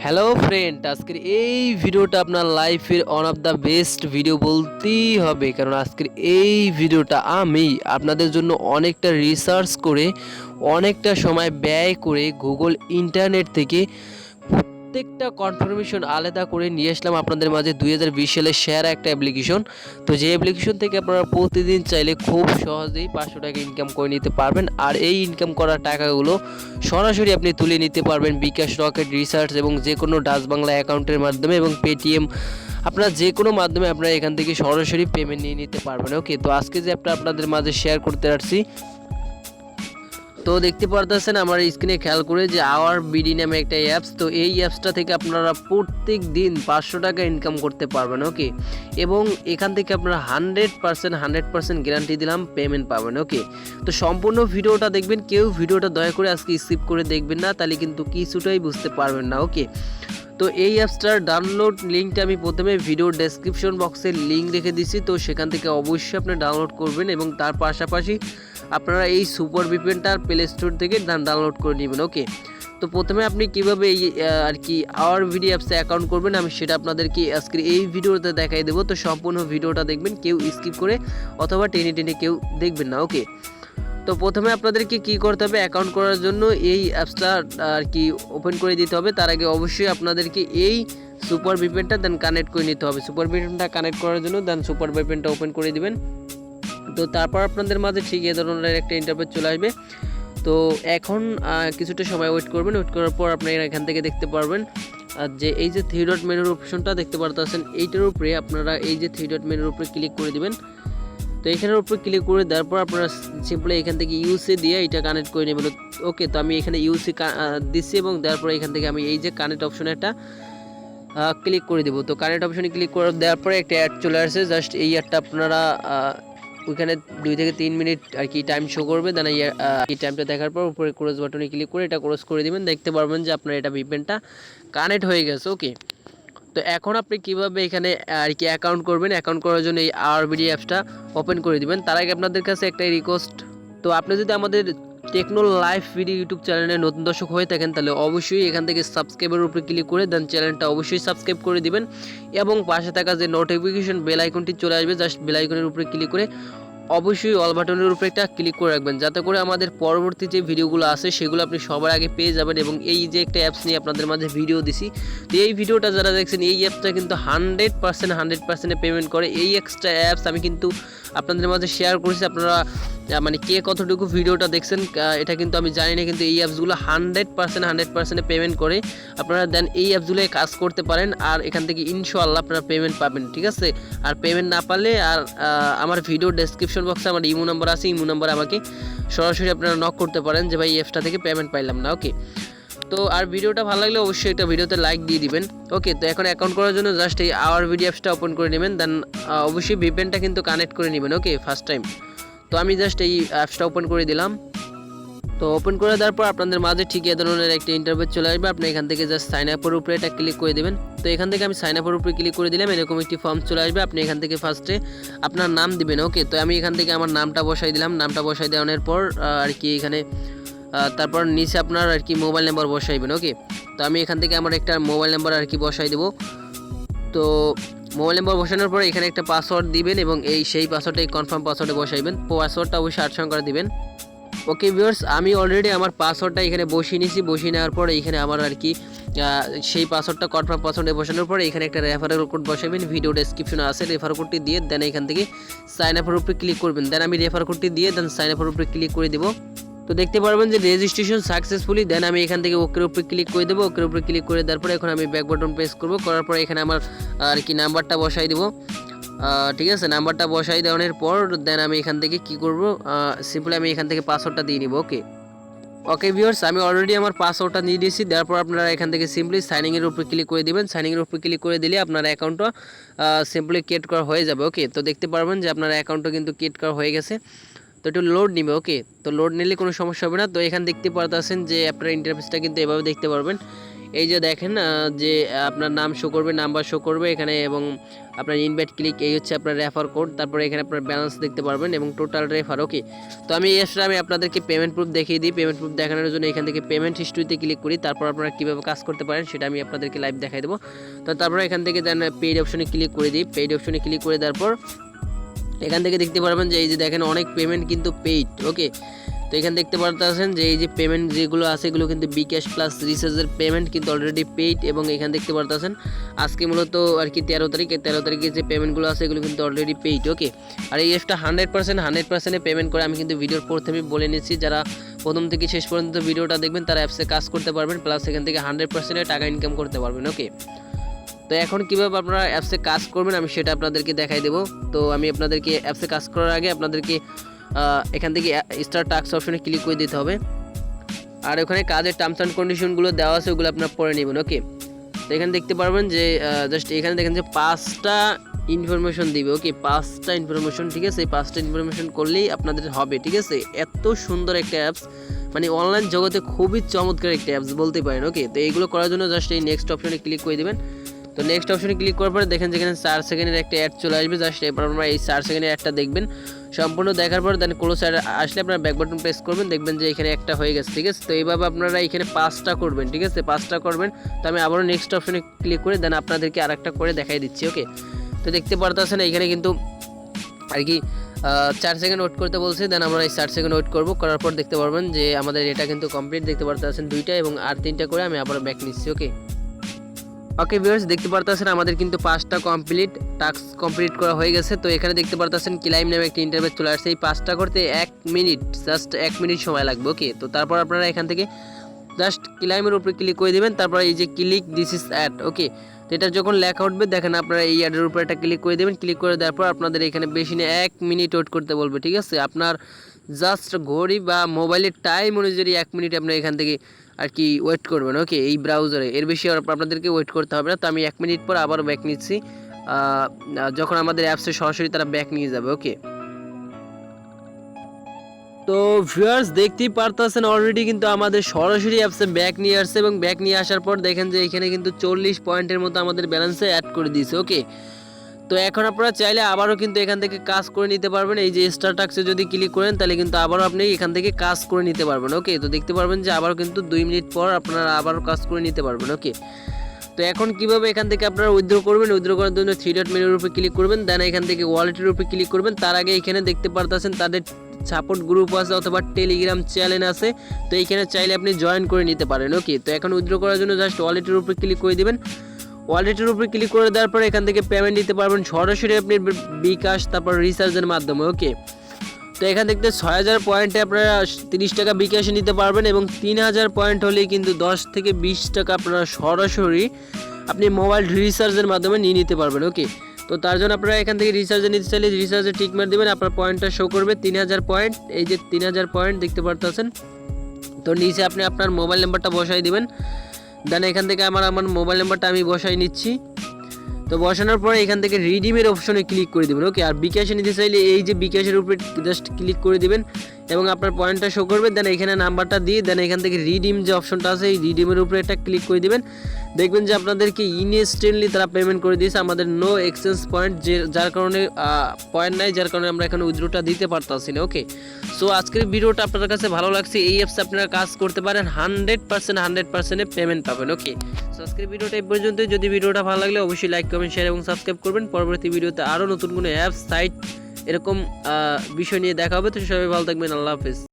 Hello friend, আজকের এই ভিডিওটা আপনার লাইফের one of the best video বলতেই হবে, কারণ আজকের এই ভিডিওটা আমি আপনাদের জন্য অনেকটা রিসার্চ করে অনেকটা সময় ব্যয় করে গুগল ইন্টারনেট থেকে প্রত্যেকটা কনফার্মেশন আলাদা করে নিয়ে আসলাম আপনাদের মাঝে 2020 সালে শেয়ার একটা অ্যাপ্লিকেশন। তো যে অ্যাপ্লিকেশন থেকে আপনারা প্রতিদিন চাইলে খুব সহজেই 500 টাকা ইনকাম করে নিতে পারবেন, আর এই ইনকাম করা টাকাগুলো সরাসরি আপনি তুলে নিতে পারবেন বিকাশ, রকেট, রিসার্চ এবং যে কোনো ডাচ বাংলা অ্যাকাউন্টের মাধ্যমে এবং পেটিএম, আপনার যে কোনো মাধ্যমে আপনারা এখান থেকে সরাসরি পেমেন্ট নিয়ে নিতে পারবেন। ওকে, তো আজকে যে আপনাদের মাঝে শেয়ার করতে আসছি, তো দেখতে পারতেছেন আমার স্ক্রিনে খেয়াল করে যে আওয়ার বিডি নামে একটা অ্যাপস। তো এই অ্যাপসটা থেকে আপনারা প্রত্যেক দিন 500 টাকা ইনকাম করতে পারবেন। ওকে, এবং এখান থেকে আপনারা 100% গ্যারান্টি দিলাম পেমেন্ট পাবেন। ওকে, তো সম্পূর্ণ ভিডিওটা দেখবেন, কেউ ভিডিওটা দয়া করে আজকে স্কিপ করে দেখবেন না, তাহলে কিন্তু কিছুটাই বুঝতে পারবেন না। ওকে, তো এই অ্যাপসটার ডাউনলোড লিঙ্কটা আমি প্রথমে ভিডিও ডেসক্রিপশন বক্সে লিঙ্ক রেখে দিচ্ছি, তো সেখান থেকে অবশ্যই আপনি ডাউনলোড করবেন এবং তার পাশাপাশি আপনারা এই সুপার ভিপিএনটা প্লে স্টোর থেকে ডাউনলোড করে নেবেন। ওকে, তো প্রথমে আপনি কীভাবে এই আর কি আওয়ার ভিডিও অ্যাপসে অ্যাকাউন্ট করবেন আমি সেটা আপনাদেরকে আজকের এই ভিডিওতে দেখাই দেবো। তো সম্পূর্ণ ভিডিওটা দেখবেন, কেউ স্কিপ করে অথবা টেনে কেউ দেখবেন না। ওকে, তো প্রথমে আপনাদেরকে কি করতে হবে, অ্যাকাউন্ট করার জন্য এই অ্যাপসটা আর কি ওপেন করে দিতে হবে। তার আগে অবশ্যই আপনাদেরকে এই সুপার ভিপিএনটা দেন কানেক্ট করে নিতে হবে। সুপার ভিপিএনটা কানেক্ট করার জন্য দেন সুপার ভিপিএনটা ওপেন করে দিবেন। তো তারপর আপনাদের মাঝে ঠিক এই ধরনের একটা ইন্টারফেস চলে আসবে। তো এখন কিছুটা সময় ওয়েট করবেন, ওয়েট করার পর আপনারা এখান থেকে দেখতে পারবেন যে এই যে 3 ডট মেনুর অপশনটা দেখতে পারতেছেন, এইটার উপরে আপনারা এই যে 3 ডট মেনুর উপরে ক্লিক করে দিবেন। তো এখানের উপরে ক্লিক করে দেওয়ার পর আপনারা সিম্পলি এখান থেকে ইউসি দিয়ে এটা কানেক্ট করে নেবেন। ওকে, তো আমি এখানে ইউসি দিচ্ছি এবং দেওয়ার পরে এখান থেকে আমি এই যে কানেক্ট অপশনে একটা ক্লিক করে দেবো। তো কানেক্ট অপশনে ক্লিক করে দেওয়ার পরে একটা অ্যাড চলে আসছে, জাস্ট এই অ্যাডটা আপনারা ওইখানে 2 থেকে 3 মিনিট আর কি টাইম শো করবে। দেন এই টাইমটা দেখার পর উপরে ক্রস বাটনে ক্লিক করে এটা ক্রস করে দিবেন, দেখতে পারবেন যে আপনার এটা ভিপিএনটা কানেক্ট হয়ে গেছে। ওকে, তো এখন আপনি কিভাবে এখানে আর কি অ্যাকাউন্ট করবেন, অ্যাকাউন্ট করার জন্য এই আরবিডি অ্যাপসটা ওপেন করে দিবেন। তার আগে আপনাদের কাছে একটা রিকোয়েস্ট, তো আপনি যদি আমাদের টেকনো লাইভ ভিডিও ইউটিউব চ্যানেলে নতুন দর্শক হয়ে থাকেন তাহলে অবশ্যই এখান থেকে সাবস্ক্রাইবের উপরে ক্লিক করে দেন চ্যানেলটা অবশ্যই সাবস্ক্রাইব করে দিবেন এবং পাশে থাকা যে নোটিফিকেশন বেল আইকনটি চলে আসবে, জাস্ট বেল আইকনের উপরে ক্লিক করে অবশ্যই অল বাটনের উপরে একটা ক্লিক করে রাখবেন, যাতে করে আমাদের পরবর্তী যে ভিডিওগুলো আছে সেগুলো আপনি সবার আগে পেয়ে যাবেন। এবং এই যে একটা অ্যাপস নিয়ে আপনাদের মাঝে ভিডিও দিছি, তো এই ভিডিওটা যারা দেখছেন এই অ্যাপসটা কিন্তু 100% পেমেন্ট করে। এই এক্সট্রা অ্যাপস আমি কিন্তু আপনাদের মাঝে শেয়ার করেছি, আপনারা মানে কে কতটুকু ভিডিওটা দেখছেন এটা কিন্তু আমি জানি না, কিন্তু এই অ্যাপসগুলো 100% পেমেন্ট করে। আপনারা দেন এই অ্যাপসগুলোয় কাজ করতে পারেন আর এখান থেকে ইনশাআল্লাহ আপনারা পেমেন্ট পাবেন, ঠিক আছে। আর পেমেন্ট না পারলে আর আমার ভিডিও ডেসক্রিপশন বক্সে আমার ইমো নাম্বার আছে, ইমো নাম্বারে আমাকে সরাসরি আপনারা নক করতে পারেন যে ভাই এই অ্যাপসটা থেকে পেমেন্ট পাইলাম না। ওকে, তো আর ভিডিওটা ভালো লাগলে অবশ্যই একটা ভিডিওতে লাইক দিয়ে দিবেন। ওকে, তো এখন অ্যাকাউন্ট করার জন্য জাস্ট এই আওয়ার ভিডিও অ্যাপসটা ওপেন করে নেবেন, দেন অবশ্যই ভিপিএনটা কিন্তু কানেক্ট করে নেবেন। ওকে, ফার্স্ট টাইম তো আমি জাস্ট এই অ্যাপসটা ওপেন করে দিলাম। তো ওপেন করে দেওয়ার পর আপনাদের মাঝে ঠিক এই ধরনের একটা ইন্টারফেস চলে আসবে। আপনি এখান থেকে জাস্ট সাইন আপের উপরে এটা ক্লিক করে দেবেন। তো এখান থেকে আমি সাইন আপের উপরে ক্লিক করে দিলাম, এরকম একটি ফর্ম চলে আসবে। আপনি এখান থেকে ফার্স্টে আপনার নাম দিবেন। ওকে, তো আমি এখান থেকে আমার নামটা বসাই দিলাম। নামটা বসাই দেওয়ার পর আর কি এখানে তারপর নিচে আপনার আর কি মোবাইল নাম্বার বসাইবেন। ওকে, তো আমি এখান থেকে আমার একটা মোবাইল নাম্বার আর কি বসাই দেবো। তো মোবাইল নাম্বার বসানোর পর এখানে একটা পাসওয়ার্ড দিবেন এবং সেই পাসওয়ার্ডটা কনফার্ম পাসওয়ার্ডে বসাইবেন। পাসওয়ার্ডটা অবশ্যই 8 সংখ্যা দিবেন। ওকে ভিউয়ার্স, আমি অলরেডি আমার পাসওয়ার্ডটা এখানে বসিয়ে নিয়েছি। বসিয়ে নেওয়ার পর এখানে আমার আর কি সেই পাসওয়ার্ডটা কনফার্ম পাসওয়ার্ডে বসানোর পরে এখানে একটা রেফারেল কোড বসাবেন, ভিডিও ডেসক্রিপশনে আছে রেফার কোডটি দিয়ে দেন এখান থেকে সাইন আপের উপরে ক্লিক করবেন। দেন আমি রেফার কোডটি দিয়ে দেন সাইন আপের উপরে ক্লিক করে দেবো। তো দেখতে পারবেন যে রেজিস্ট্রেশন সাকসেসফুলি। দেন আমি এখান থেকে ওকের উপরে ক্লিক করে দেবো। ওকের উপরে ক্লিক করে দেওয়ার পরে এখন আমি ব্যাক বাটন প্রেস করবো, করার পরে এখানে আমার আর কি নাম্বারটা বসাই দেবো। ঠিক আছে, নাম্বারটা বসাই দেওয়ার পর দেন আমি এখান থেকে কি করব, সিম্পলি আমি এখান থেকে পাসওয়ার্ডটা দিয়ে নিব। ওকে ভিউয়ার্স, আমি অলরেডি আমার পাসওয়ার্ডটা নিয়ে দিয়েছি। দেওয়ার পর আপনারা এখান থেকে সিম্পলি সাইনিংয়ের উপরে ক্লিক করে দেবেন। সাইনিংয়ের উপরে ক্লিক করে দিলে আপনার অ্যাকাউন্টটা সিম্পলি ক্রিয়েট করা হয়ে যাবে। ওকে, তো দেখতে পারবেন যে আপনার অ্যাকাউন্টটা কিন্তু ক্রিয়েট করা হয়ে গেছে। তো একটু লোড নিবে। ওকে, তো লোড নিলে কোনো সমস্যা হবে না। তো এখানে দেখতে পারতেছেন যে আপনার ইন্টারফেসটা কিন্তু এভাবে দেখতে পারবেন। এই যে দেখেন যে আপনার নাম শো করবে, নাম্বার শো করবে এখানে, এবং আপনার ইনভাইট ক্লিক, এই হচ্ছে আপনার রেফার কোড, তারপরে এখানে আপনার ব্যালেন্স দেখতে পারবেন এবং টোটাল রেফার। ওকে, তো আমি আপনাদেরকে পেমেন্ট প্রুফ দেখিয়ে দিই। পেমেন্ট প্রুফ দেখানোর জন্য এখান থেকে পেমেন্ট হিস্ট্রিতে ক্লিক করি, তারপর আপনারা কীভাবে কাজ করতে পারেন সেটা আমি আপনাদেরকে লাইভ দেখাই দেবো। তো তারপরে এখান থেকে দেন পেইড অপশনে ক্লিক করে দিই। পেইড অপশনে ক্লিক করে দেওয়ার পর এখান থেকে দেখতে পারবেন যে এই যে দেখেন অনেক পেমেন্ট কিন্তু পেইড। ওকে, তো এখানে দেখতে পারতেছেন যে এই যে পেমেন্ট যেগুলো আছে এগুলো কিন্তু বিকাশ প্লাস রিচার্জের পেমেন্ট কিন্তু অলরেডি পেইড, এবং এখানে দেখতে পারতেছেন আজকে মূলত আর কি 13 তারিখে যে পেমেন্টগুলো আছে এগুলো কিন্তু অলরেডি পেইড। ওকে, আর এই অ্যাপটা 100% পেমেন্ট করে আমি কিন্তু ভিডিওর প্রথমেই বলে নিচ্ছি, যারা প্রথম থেকে শেষ পর্যন্ত ভিডিওটা দেখবেন তারা অ্যাপসে কাজ করতে পারবেন, প্লাস এখান থেকে 100% টাকা ইনকাম করতে পারবেন। ওকে, তো এখন কীভাবে আপনারা অ্যাপসে কাজ করবেন আমি সেটা আপনাদেরকে দেখাই দেবো। তো আমি আপনাদেরকে অ্যাপসে কাজ করার আগে আপনাদেরকে এখান থেকে স্টার্ট টাস্ক অপশনে ক্লিক করে দিতে হবে, আর ওখানে কাজের টার্মস অ্যান্ড কন্ডিশনগুলো দেওয়া আছে ওগুলো আপনারা পড়ে নেবেন। ওকে, তো এখানে দেখতে পারবেন যে জাস্ট এখানে দেখেন যে 5টা ইনফরমেশন দিবে। ওকে, 5টা ইনফরমেশন, ঠিক আছে, এই 5টা ইনফরমেশন করলেই আপনাদের হবে। ঠিক আছে, এত সুন্দর একটা অ্যাপস, মানে অনলাইন জগতে খুবই চমৎকার একটা অ্যাপস বলতে পারেন। ওকে, তো এইগুলো করার জন্য জাস্ট এই নেক্সট অপশনে ক্লিক করে দেবেন। তো নেক্সট অপশনে ক্লিক করার পরে দেখেন যেখানে 4 সেকেন্ডের একটা অ্যাড চলে আসবে, জাস্ট এরপর আপনারা এই 4 সেকেন্ডের অ্যাডটা দেখবেন। সম্পূর্ণ দেখার পর দেন ক্লোজ আসলে আপনারা ব্যাক বাটন প্রেস করবেন, দেখবেন যে এখানে একটা হয়ে গেছে। ঠিক আছে, তো এইভাবে আপনারা এখানে 5টা করবেন। ঠিক আছে, 5টা করবেন। তো আমি আবারও নেক্সট অপশনে ক্লিক করে দেন আপনাদেরকে আরেকটা করে দেখাই দিচ্ছি। ওকে, তো দেখতে পারতেছেন এখানে কিন্তু আর কি 4 সেকেন্ড ওয়েট করতে বলছে, দেন আমরা এই 4 সেকেন্ড ওয়েট করবো। করার পর দেখতে পারবেন যে আমাদের এটা কিন্তু কমপ্লিট, দেখতে পারতেছেন 2টা, এবং আর 3টা করে আমি আবারও ব্যাক নিচ্ছি। ওকে ভিউয়ার্স, দেখতে পারতেছেন আমাদের কিন্তু 5টা টাস্ক কমপ্লিট করা হয়ে গেছে। তো এখানে দেখতে পারতেছেন ক্লাইম নামে একটা ইন্টারভিউ চলে আসছে। এই 5টা করতে 1 মিনিট, জাস্ট 1 মিনিট সময় লাগবে। ওকে, তো তারপর আপনারা এখান থেকে জাস্ট ক্লাইমের উপরে ক্লিক করে দেবেন, তারপর এই যে ক্লিক দিস ইজ অ্যাড। ওকে, তো এটা যখন লেখা উঠবে দেখেন আপনারা এই অ্যাডের উপরে একটা ক্লিক করে দেবেন। ক্লিক করে দেওয়ার পর আপনাদের এখানে বেশি না 1 মিনিট ওয়েট করতে বলবে। ঠিক আছে, আপনার জাস্ট ঘড়ি বা মোবাইলের টাইম অনুযায়ী 1 মিনিট আপনারা এখান থেকে আর কি ওয়েট করবেন। ওকে, এই ব্রাউজারে এর বেশি আপনাদেরকে ওয়েট করতে হবে না। তো আমি 1 মিনিট পর আবার ব্যাক নিচ্ছি, যখন আমাদের অ্যাপসে সরাসরি তারা ব্যাক নিয়ে যাবে। ওকে, তো ভিউয়ার্স দেখতেই পারতেছেন অলরেডি কিন্তু আমাদের সরাসরি অ্যাপসে ব্যাক নিয়ে আসছে, এবং ব্যাক নিয়ে আসার পর দেখেন যে এখানে কিন্তু 40 পয়েন্টের মতো আমাদের ব্যালেন্সে অ্যাড করে দিয়েছে। ওকে, তো এখন আপনারা চাইলে আবারও কিন্তু এখান থেকে কাজ করে নিতে পারবেন। এই যে স্টার টাস্কে যদি ক্লিক করেন তাহলে কিন্তু আবারও আপনি এখান থেকে কাজ করে নিতে পারবেন। ওকে, তো দেখতে পারবেন যে আবারও কিন্তু 2 মিনিট পর আপনারা আবারও কাজ করে নিতে পারবেন। ওকে, তো এখন কিভাবে এখান থেকে আপনারা উইথড্র করবেন, উইথড্র করার জন্য 3 ডট মেনুর উপরে ক্লিক করবেন, দেন এখান থেকে ওয়ালেটের উপরে ক্লিক করবেন। তার আগে এখানে দেখতে পারতেছেন তাদের সাপোর্ট গ্রুপ আছে অথবা টেলিগ্রাম চ্যানেল আছে, তো এইখানে চাইলে আপনি জয়েন করে নিতে পারেন। ওকে, তো এখন উইথড্র করার জন্য জাস্ট ওয়ালেটের উপরে ক্লিক করে দিবেন। ওয়ালেটের উপরে ক্লিক করে দেওয়ার পর এখান থেকে পেমেন্ট দিতে পারবেন সরাসরি আপনি বিকাশ তারপর রিচার্জের মাধ্যমে। ওকে, তো এখান থেকে 6000 পয়েন্টে আপনারা 30 টাকা বিকাশে নিতে পারবেন, এবং 3000 পয়েন্ট হলেই কিন্তু 10 থেকে 20 টাকা আপনারা সরাসরি আপনি মোবাইল রিচার্জের মাধ্যমে নিয়ে নিতে পারবেন। ওকে, তো তার জন্য আপনারা এখান থেকে রিচার্জে নিতে চাইলে রিচার্জে টিক মার দেবেন, আপনার পয়েন্টটা শো করবে 3000 পয়েন্ট। এই যে 3000 পয়েন্ট দেখতে পারতেছেন, তো নিচে আপনি আপনার মোবাইল নাম্বারটা বসাই দিবেন। দেন এখান থেকে আমার মোবাইল নাম্বারটা আমি বসাই নিচ্ছি। তো বসানোর পরে এখান থেকে রিডিমের অপশনে ক্লিক করে দেবেন। ওকে, আর বিকাশে নিতে চাইলে এই যে বিকাশের উপরে জাস্ট ক্লিক করে দিবেন এবং আপনার পয়েন্টটা শো করবে। দেন এখানে নাম্বারটা দিয়ে দেন এখান থেকে রিডিম যে অপশনটা আছে এই রিডিমের উপরে একটা ক্লিক করে দিবেন। দেখবেন যে আপনাদেরকে ইনস্ট্যান্টলি তারা পেমেন্ট করে দিয়েছে। আমাদের নো এক্সচেঞ্জ পয়েন্ট, যার কারণে পয়েন্ট নাই, যার কারণে আমরা এখানে উইথড্রটা দিতে পারতাছি না। ওকে, সো আজকের ভিডিওটা আপনাদের কাছে ভালো লাগছে, এই অ্যাপসে আপনারা কাজ করতে পারেন, 100% পেমেন্ট পাবেন। ওকে, সো আজকের ভিডিওটা এই পর্যন্তই। যদি ভিডিওটা ভালো লাগলে অবশ্যই লাইক কমেন্ট শেয়ার এবং সাবস্ক্রাইব করবেন। পরবর্তী ভিডিওতে আরও নতুন কোনো অ্যাপস সাইট এরকম বিষয় নিয়ে দেখা হবে। তো সবাই ভালো থাকবেন, আল্লাহ হাফেজ।